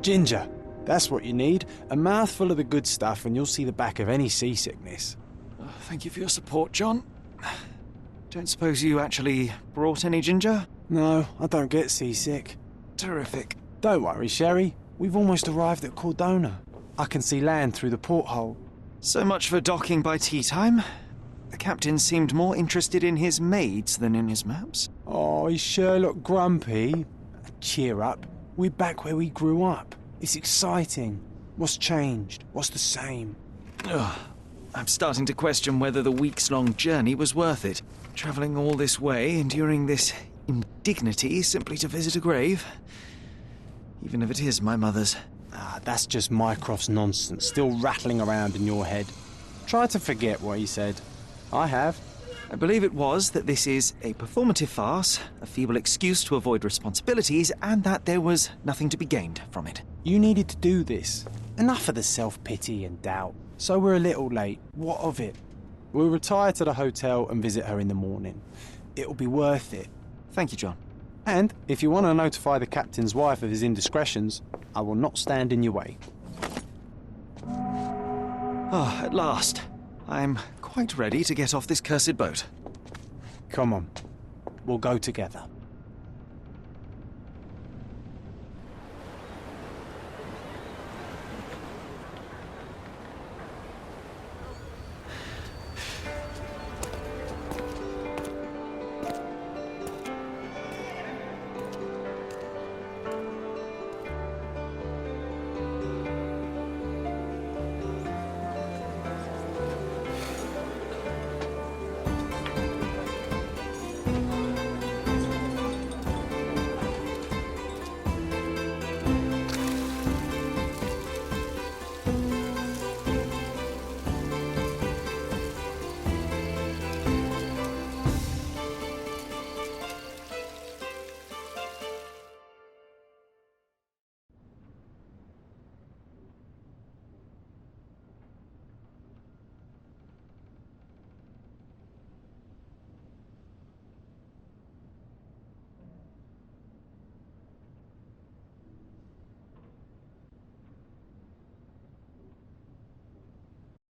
Ginger. That's what you need. A mouthful of the good stuff and you'll see the back of any seasickness. Thank you for your support, John. Don't suppose you actually brought any ginger? No, I don't get seasick. Terrific. Don't worry, Sherry. We've almost arrived at Cordona. I can see land through the porthole. So much for docking by tea time. The captain seemed more interested in his maids than in his maps. Oh, is Sherlock grumpy? Cheer up. We're back where we grew up. It's exciting. What's changed? What's the same? Ugh. I'm starting to question whether the weeks-long journey was worth it. Travelling all this way, enduring this indignity simply to visit a grave. Even if it is my mother's. That's just Mycroft's nonsense, still rattling around in your head. Try to forget what he said. I have. I believe it was that this is a performative farce, a feeble excuse to avoid responsibilities, and that there was nothing to be gained from it. You needed to do this. Enough of the self-pity and doubt. So we're a little late. What of it? We'll retire to the hotel and visit her in the morning. It'll be worth it. Thank you, John. And if you want to notify the captain's wife of his indiscretions, I will not stand in your way. Ah, at last. I'm quite ready to get off this cursed boat. Come on. We'll go together.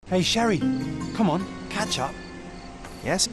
Hey, Sherry, come on, catch up. Yes?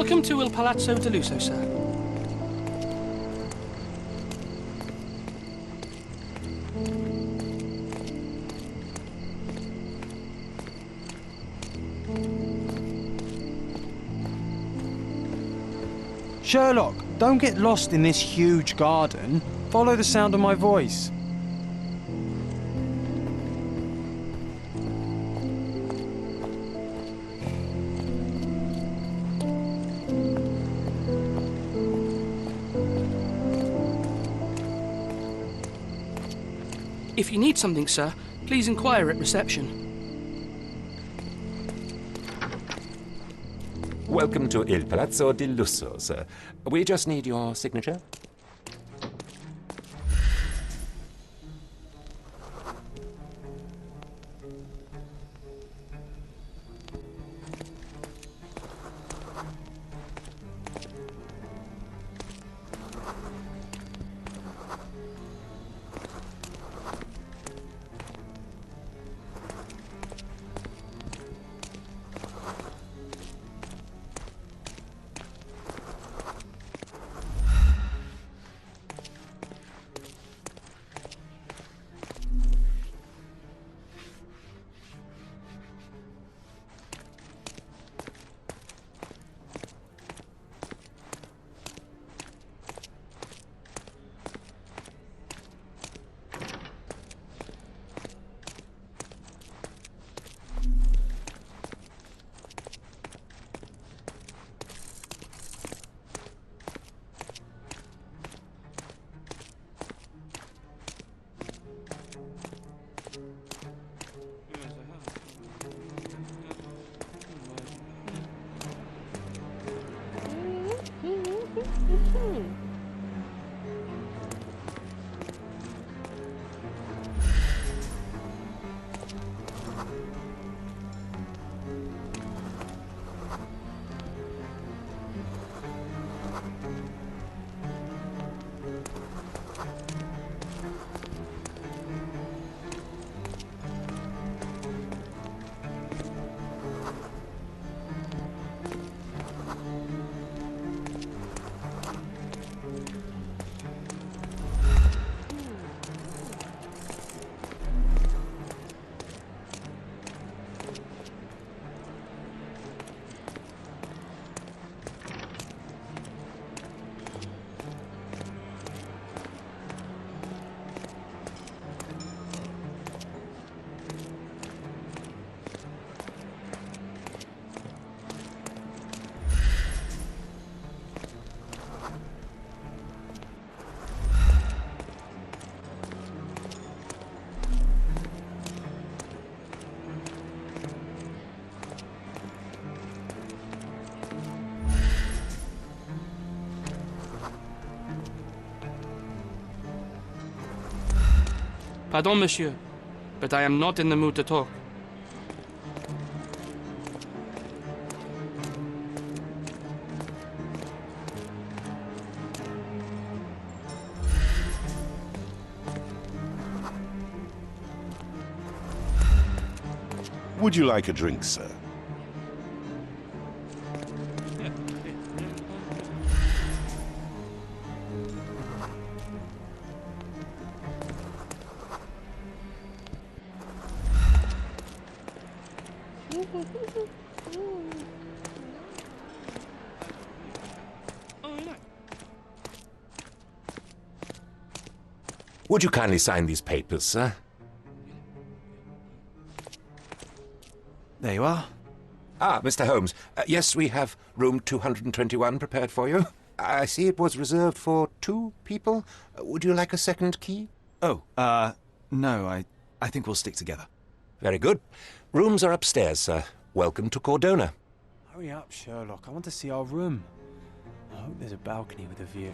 Welcome to Il Palazzo di Lusso, sir. Sherlock, don't get lost in this huge garden. Follow the sound of my voice. If you need something, sir, please inquire at reception. Welcome to Il Palazzo di Lusso, sir. We just need your signature. Pardon, monsieur, but I am not in the mood to talk. Would you like a drink, sir? Would you kindly sign these papers, sir? There you are. Ah, Mr. Holmes. Yes, we have room 221 prepared for you. I see it was reserved for 2 people. Would you like a second key? Oh, no, I think we'll stick together. Very good. Rooms are upstairs, sir. Welcome to Cordona. Hurry up, Sherlock. I want to see our room. I hope there's a balcony with a view.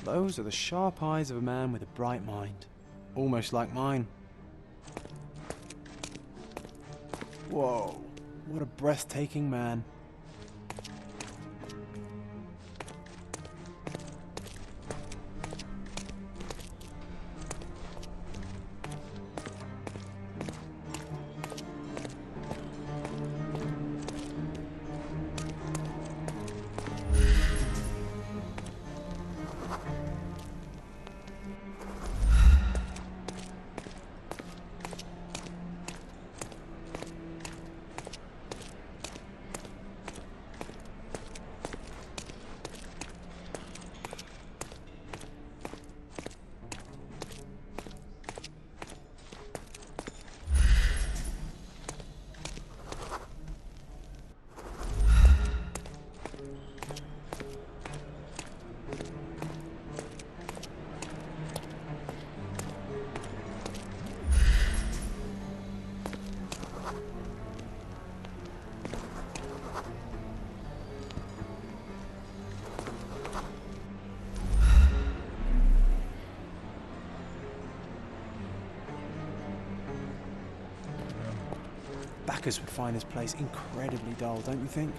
Those are the sharp eyes of a man with a bright mind. Almost like mine. Whoa, what a breathtaking man. Backers would find this place incredibly dull, don't you think?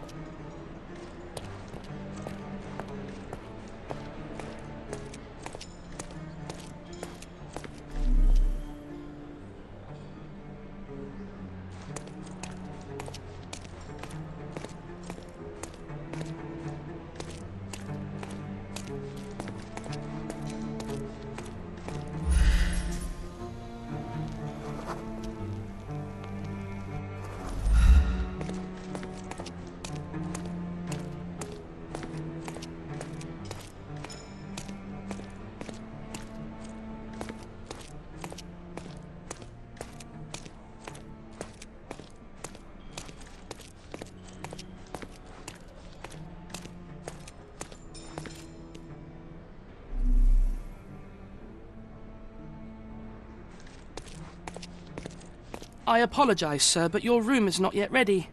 I apologize, sir, but your room is not yet ready.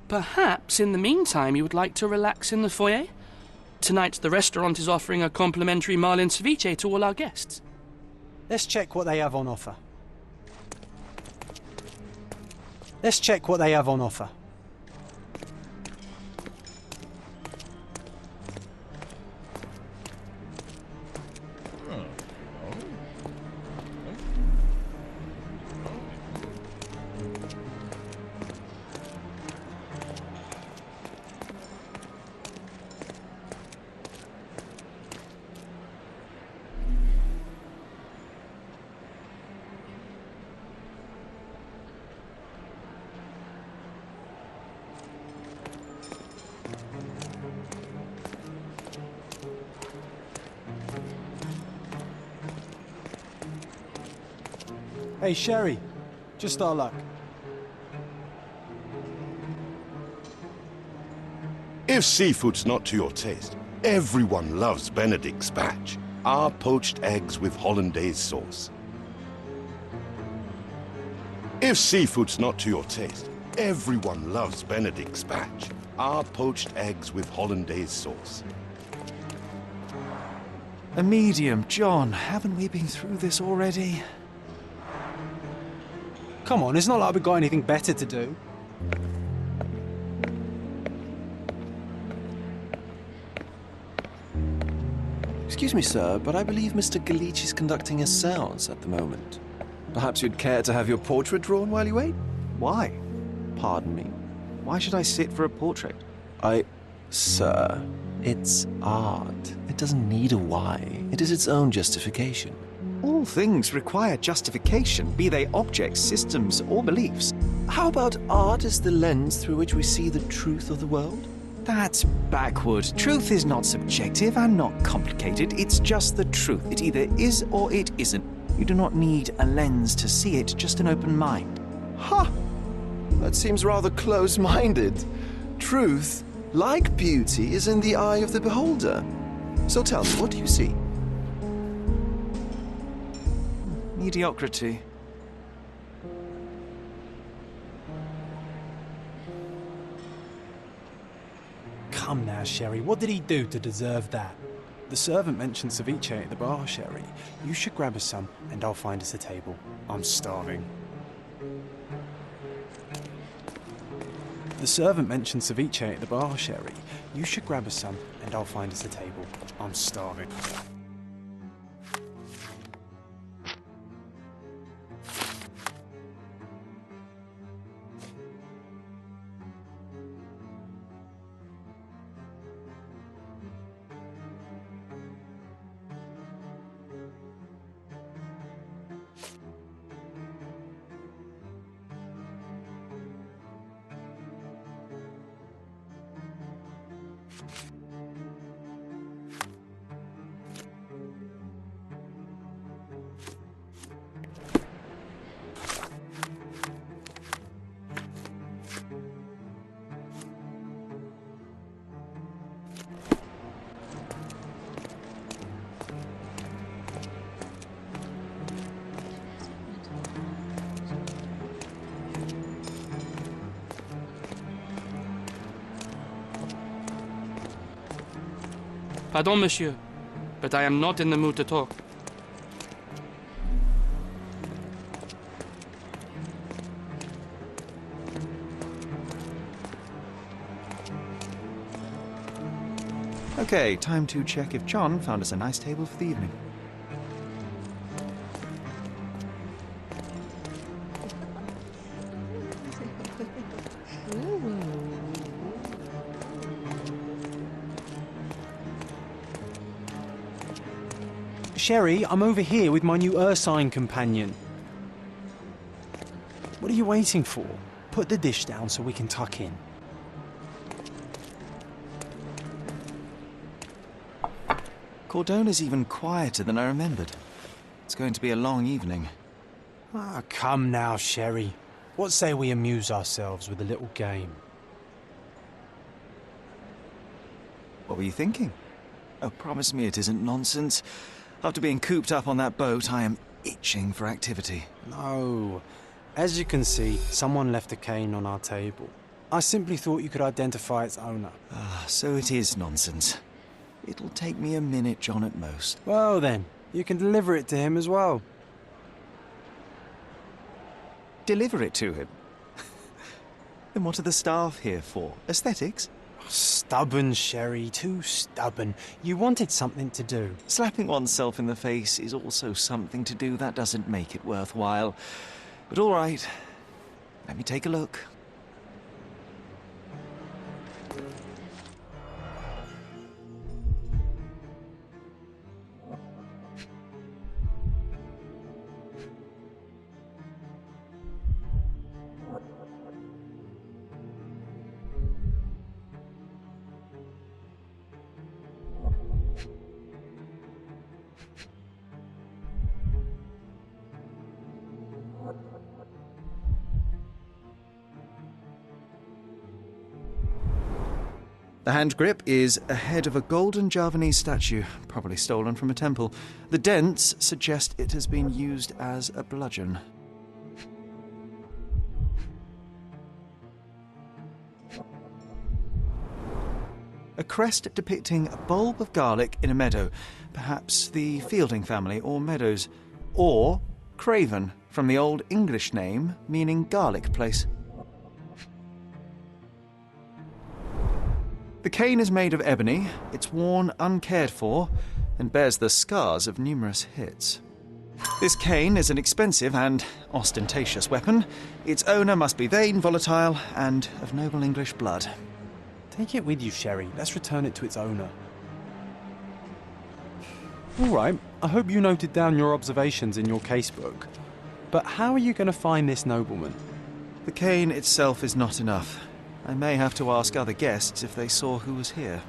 Perhaps, in the meantime, you would like to relax in the foyer? Tonight, the restaurant is offering a complimentary marlin ceviche to all our guests. Let's check what they have on offer. Let's check what they have on offer. Hey, Sherry. Just our luck. If seafood's not to your taste, everyone loves Benedict's batch. Our poached eggs with hollandaise sauce. If seafood's not to your taste, everyone loves Benedict's batch. Our poached eggs with hollandaise sauce. A medium, John. Haven't we been through this already? Come on, it's not like we've got anything better to do. Excuse me, sir, but I believe Mr. Galich is conducting a séance at the moment. Perhaps you'd care to have your portrait drawn while you wait? Why? Pardon me. Why should I sit for a portrait? Sir, it's art. It doesn't need a why. It is its own justification. All things require justification, be they objects, systems, or beliefs. How about art as the lens through which we see the truth of the world? That's backward. Truth is not subjective and not complicated. It's just the truth. It either is or it isn't. You do not need a lens to see it, just an open mind. Ha! That seems rather close-minded. Truth, like beauty, is in the eye of the beholder. So tell me, what do you see? Mediocrity. Come now, Sherry. What did he do to deserve that? The servant mentioned ceviche at the bar, Sherry. You should grab us some, and I'll find us a table. I'm starving. The servant mentioned ceviche at the bar, Sherry. You should grab us some, and I'll find us a table. I'm starving. Pardon, monsieur, but I am not in the mood to talk. Okay, time to check if John found us a nice table for the evening. Sherry, I'm over here with my new Ursine companion. What are you waiting for? Put the dish down so we can tuck in. Cordona's even quieter than I remembered. It's going to be a long evening. Ah, come now, Sherry. What say we amuse ourselves with a little game? What were you thinking? Oh, promise me it isn't nonsense. After being cooped up on that boat, I am itching for activity. No. As you can see, someone left a cane on our table. I simply thought you could identify its owner. Ah, so it is nonsense. It'll take me a minute, John, at most. Well then, you can deliver it to him as well. Deliver it to him? Then what are the staff here for? Aesthetics? Stubborn, Sherry, too stubborn. You wanted something to do. Slapping oneself in the face is also something to do. That doesn't make it worthwhile. But all right, let me take a look. The hand grip is a head of a golden Javanese statue, probably stolen from a temple. The dents suggest it has been used as a bludgeon. A crest depicting a bulb of garlic in a meadow, perhaps the Fielding family or Meadows, or Craven, from the Old English name meaning garlic place. The cane is made of ebony, it's worn uncared for, and bears the scars of numerous hits. This cane is an expensive and ostentatious weapon. Its owner must be vain, volatile, and of noble English blood. Take it with you, Sherry. Let's return it to its owner. All right, I hope you noted down your observations in your casebook. But how are you going to find this nobleman? The cane itself is not enough. I may have to ask other guests if they saw who was here.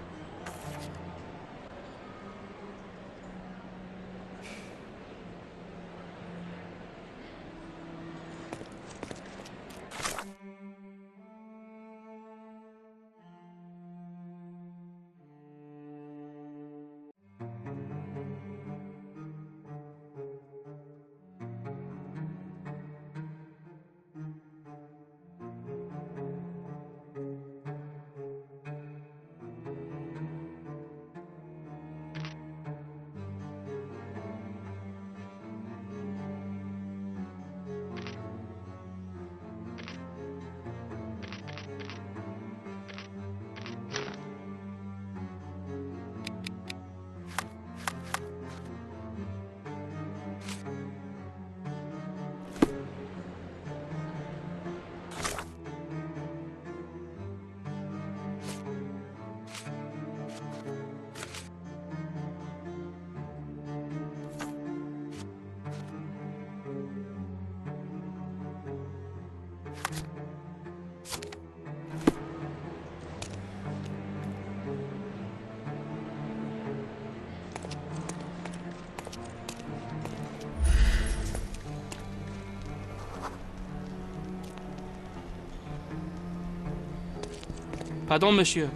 Pardon, monsieur,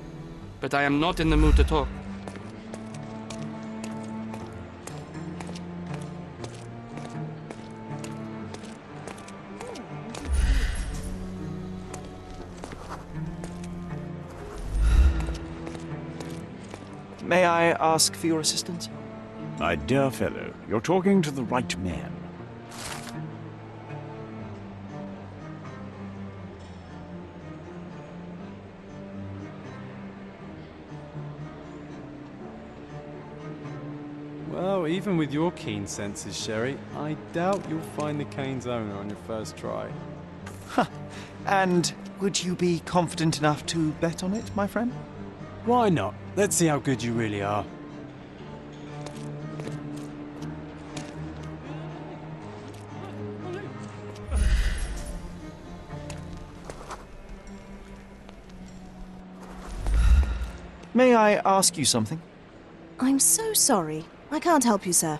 but I am not in the mood to talk. May I ask for your assistance? My dear fellow, you're talking to the right man. Well, even with your keen senses, Sherry, I doubt you'll find the cane's owner on your first try. And would you be confident enough to bet on it, my friend? Why not? Let's see how good you really are. May I ask you something? I'm so sorry. I can't help you, sir.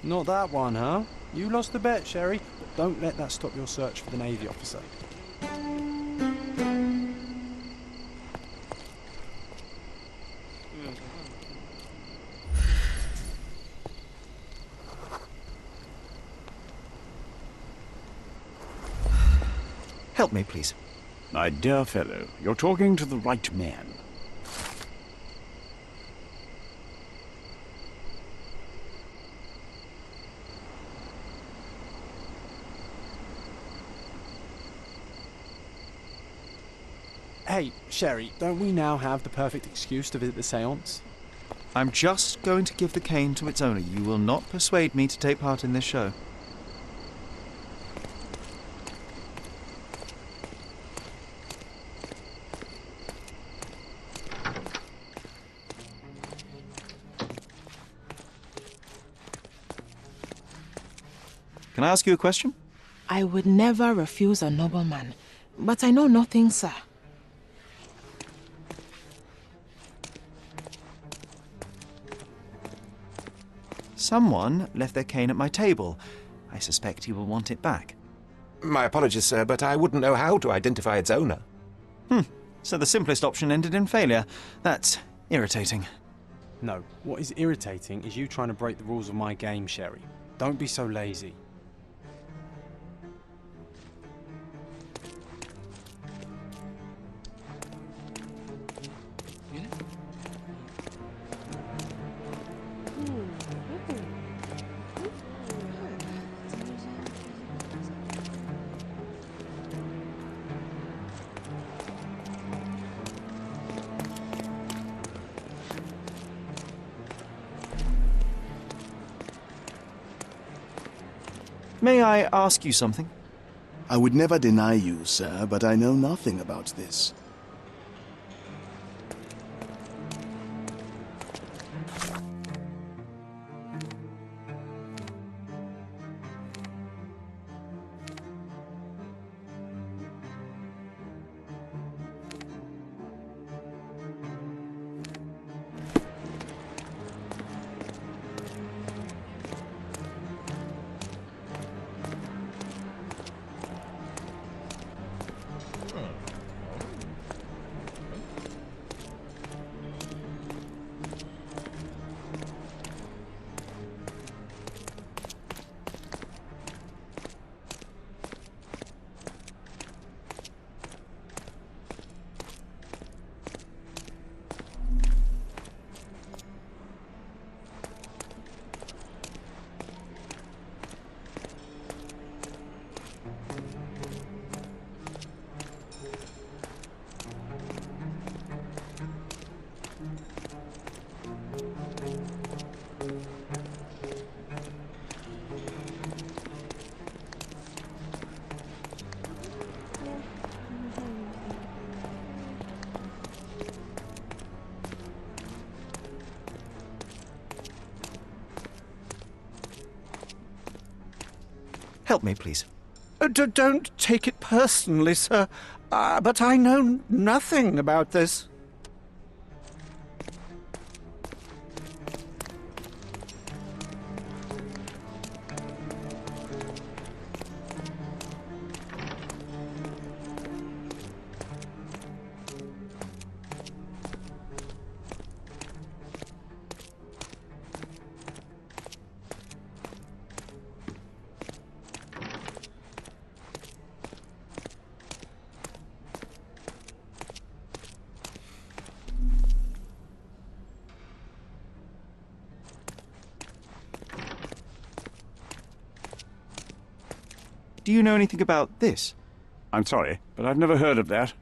Not that one, huh? You lost the bet, Sherry. But don't let that stop your search for the Navy officer. Help me, please. My dear fellow, you're talking to the right man. Hey, Sherry, don't we now have the perfect excuse to visit the séance? I'm just going to give the cane to its owner. You will not persuade me to take part in this show. Can I ask you a question? I would never refuse a nobleman, but I know nothing, sir. Someone left their cane at my table. I suspect he will want it back. My apologies, sir, but I wouldn't know how to identify its owner. So the simplest option ended in failure. That's irritating. No, what is irritating is you trying to break the rules of my game, Sherry. Don't be so lazy. May I ask you something? I would never deny you, sir, but I know nothing about this. Help me, please. Don't take it personally, sir, but I know nothing about this. Do you know anything about this? I'm sorry, but I've never heard of that.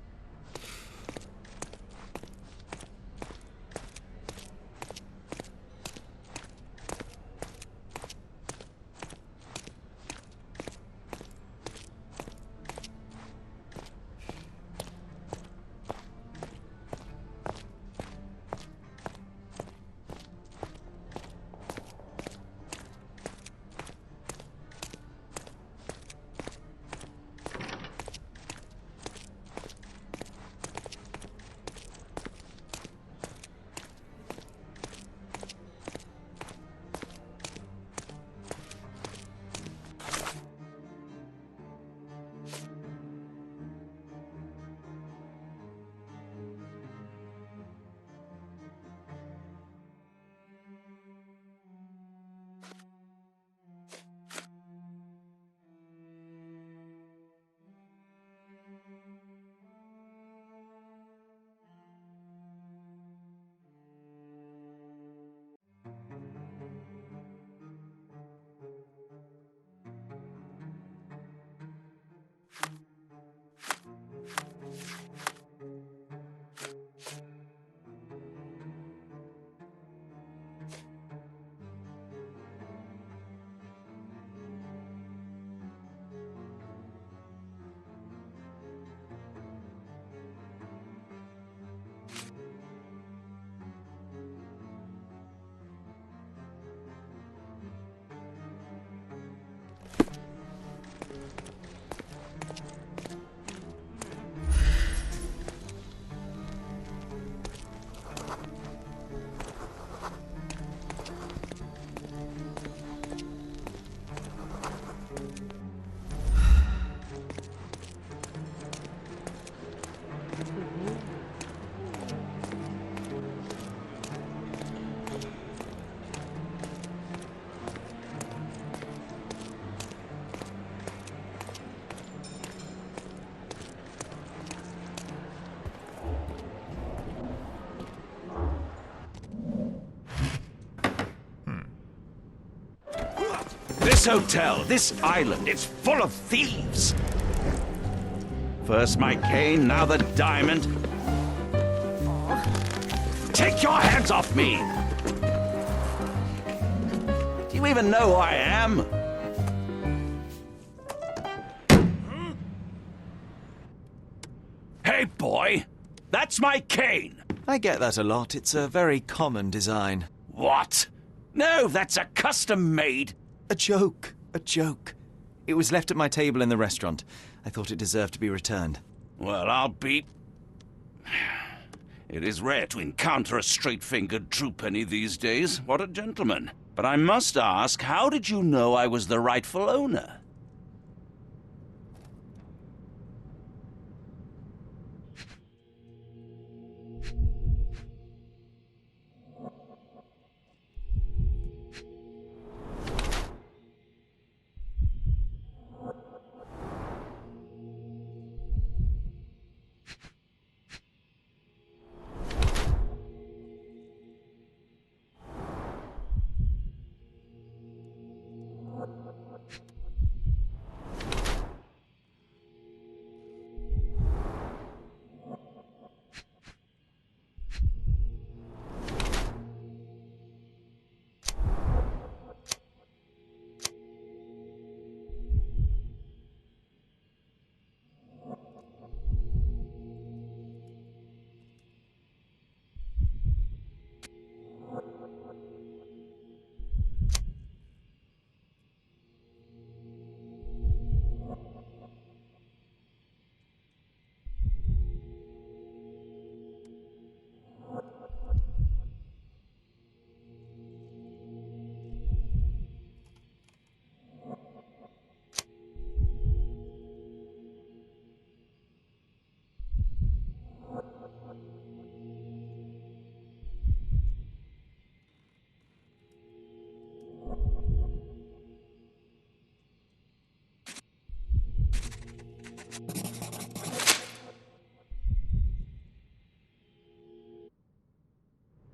This hotel, this island, it's full of thieves. First my cane, now the diamond. Take your hands off me! Do you even know who I am? Hey, boy! That's my cane! I get that a lot. It's a very common design. What? No, that's a custom-made... A joke. A joke. It was left at my table in the restaurant. I thought it deserved to be returned. Well, I'll be... It is rare to encounter a straight-fingered true penny these days. What a gentleman. But I must ask, how did you know I was the rightful owner?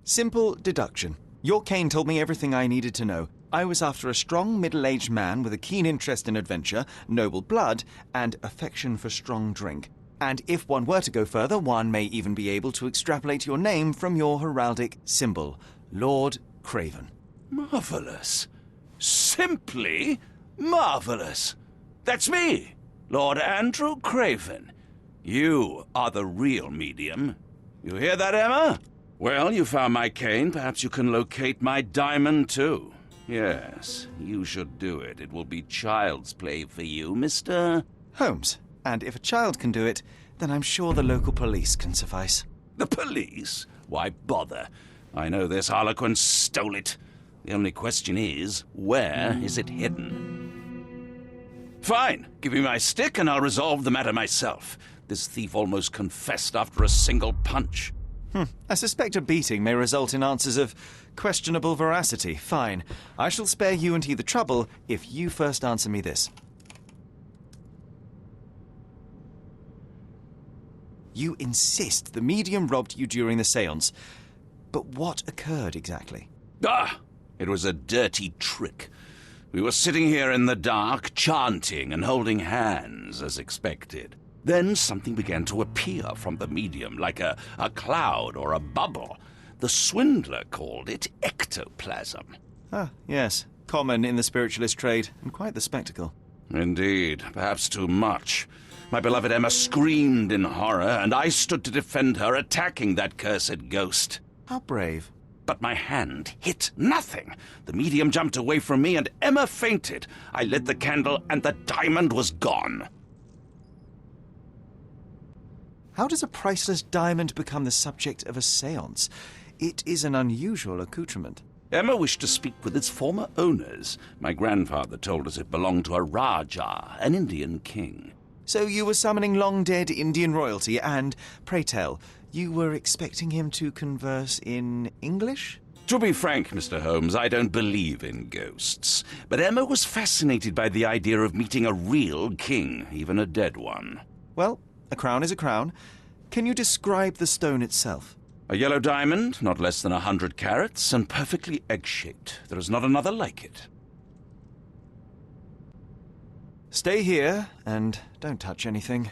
Simple deduction. Your cane told me everything I needed to know. I was after a strong, middle-aged man with a keen interest in adventure, noble blood, and affection for strong drink. And if one were to go further, one may even be able to extrapolate your name from your heraldic symbol, Lord Craven. Marvelous. Simply marvelous. That's me, Lord Andrew Craven. You are the real medium. You hear that, Emma? Well, you found my cane. Perhaps you can locate my diamond, too. Yes, you should do it. It will be child's play for you, Mr. Holmes. And if a child can do it, then I'm sure the local police can suffice. The police? Why bother? I know this harlequin stole it. The only question is, where is it hidden? Fine. Give me my stick and I'll resolve the matter myself. This thief almost confessed after a single punch. I suspect a beating may result in answers of questionable veracity. Fine. I shall spare you and he the trouble if you first answer me this. You insist the medium robbed you during the séance. But what occurred exactly? It was a dirty trick. We were sitting here in the dark, chanting and holding hands, as expected. Then something began to appear from the medium, like a cloud or a bubble. The swindler called it ectoplasm. Ah, yes. Common in the spiritualist trade, and quite the spectacle. Indeed, perhaps too much. My beloved Emma screamed in horror, and I stood to defend her, attacking that cursed ghost. How brave. But my hand hit nothing. The medium jumped away from me, and Emma fainted. I lit the candle, and the diamond was gone. How does a priceless diamond become the subject of a séance? It is an unusual accoutrement. Emma wished to speak with its former owners. My grandfather told us it belonged to a Rajah, an Indian king. So you were summoning long-dead Indian royalty, and, pray tell, you were expecting him to converse in English? To be frank, Mr. Holmes, I don't believe in ghosts. But Emma was fascinated by the idea of meeting a real king, even a dead one. Well, a crown is a crown. Can you describe the stone itself? A yellow diamond, not less than 100 carats, and perfectly egg-shaped. There is not another like it. Stay here and don't touch anything.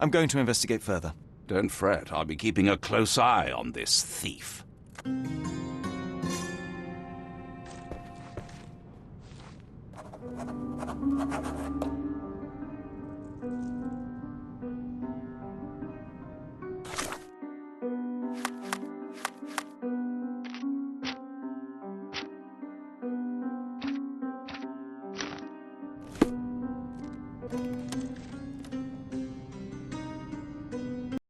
I'm going to investigate further. Don't fret, I'll be keeping a close eye on this thief.